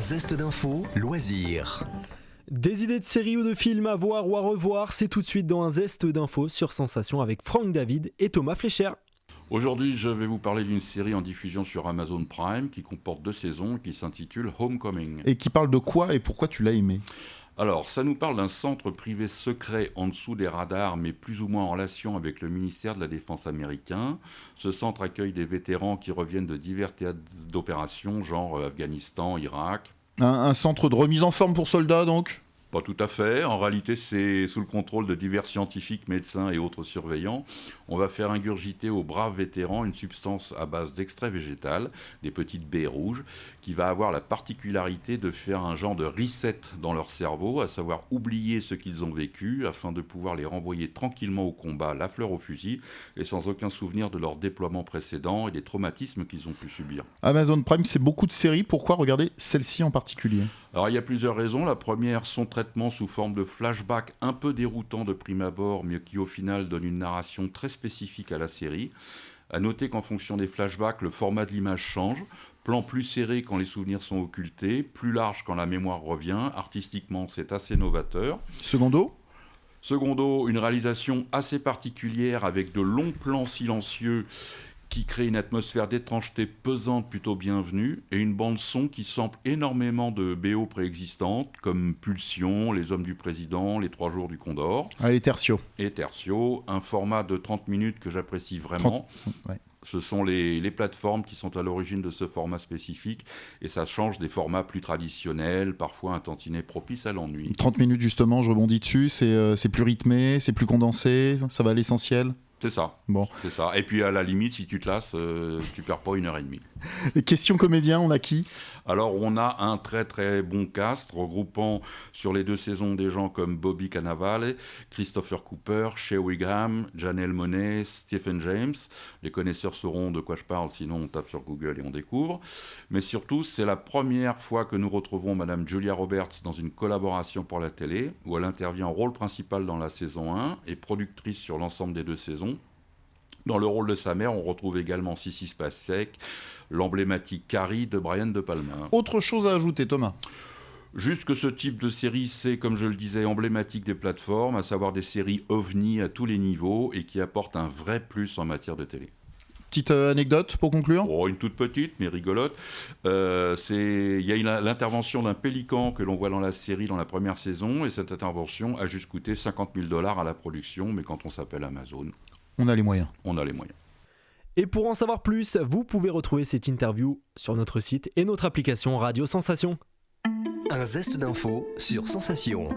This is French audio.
zeste d'infos, loisirs. Des idées de séries ou de films à voir ou à revoir, c'est tout de suite dans un zeste d'infos sur Sensation avec Franck David et Thomas Fleischer. Aujourd'hui, je vais vous parler d'une série en diffusion sur Amazon Prime qui comporte 2 saisons qui s'intitule Homecoming. Et qui parle de quoi et pourquoi tu l'as aimé ? Alors, ça nous parle d'un centre privé secret en dessous des radars, mais plus ou moins en relation avec le ministère de la Défense américain. Ce centre accueille des vétérans qui reviennent de divers théâtres d'opérations, genre Afghanistan, Irak. Un centre de remise en forme pour soldats, donc ? Pas tout à fait. En réalité, c'est sous le contrôle de divers scientifiques, médecins et autres surveillants. On va faire ingurgiter aux braves vétérans une substance à base d'extrait végétal, des petites baies rouges, qui va avoir la particularité de faire un genre de reset dans leur cerveau, à savoir oublier ce qu'ils ont vécu, afin de pouvoir les renvoyer tranquillement au combat, la fleur au fusil, et sans aucun souvenir de leur déploiement précédent et des traumatismes qu'ils ont pu subir. Amazon Prime, c'est beaucoup de séries. Pourquoi regarder celle-ci en particulier ? Alors il y a plusieurs raisons. La première, son traitement sous forme de flashback un peu déroutant de prime abord, mais qui au final donne une narration très spécifique à la série. À noter qu'en fonction des flashbacks, le format de l'image change. Plan plus serré quand les souvenirs sont occultés, plus large quand la mémoire revient. Artistiquement, c'est assez novateur. Secondo, une réalisation assez particulière avec de longs plans silencieux qui crée une atmosphère d'étrangeté pesante plutôt bienvenue, et une bande-son qui sample énormément de BO préexistantes, comme Pulsion, Les Hommes du Président, Les 3 Jours du Condor. Les Tertiaux. Et Tertiaux, un format de 30 minutes que j'apprécie vraiment. 30, ouais. Ce sont les plateformes qui sont à l'origine de ce format spécifique, et ça change des formats plus traditionnels, parfois un tantinet propice à l'ennui. 30 minutes justement, je rebondis dessus, c'est plus rythmé, c'est plus condensé, ça va à l'essentiel. C'est ça. Bon. C'est ça. Et puis à la limite, si tu te lasses, tu perds pas 1h30. Et question comédien, on a qui ? Alors on a un très très bon cast regroupant sur les 2 saisons des gens comme Bobby Cannavale, Christopher Cooper, Shea Whigham, Janelle Monáe, Stephen James. Les connaisseurs sauront de quoi je parle, sinon on tape sur Google et on découvre. Mais surtout, c'est la première fois que nous retrouvons Madame Julia Roberts dans une collaboration pour la télé, où elle intervient en rôle principal dans la saison 1 et productrice sur l'ensemble des 2 saisons. Dans le rôle de sa mère, on retrouve également Sissy Spacek, l'emblématique Carrie de Brian De Palma. Autre chose à ajouter, Thomas ? Juste que ce type de série, c'est, comme je le disais, emblématique des plateformes, à savoir des séries ovni à tous les niveaux et qui apportent un vrai plus en matière de télé. Petite anecdote pour conclure ? Une toute petite, mais rigolote. Il y a l'intervention d'un pélican que l'on voit dans la série dans la première saison, et cette intervention a juste coûté $50,000 à la production, mais quand on s'appelle Amazon, on a les moyens. On a les moyens. Et pour en savoir plus, vous pouvez retrouver cette interview sur notre site et notre application Radio Sensation. Un zeste d'infos sur Sensation.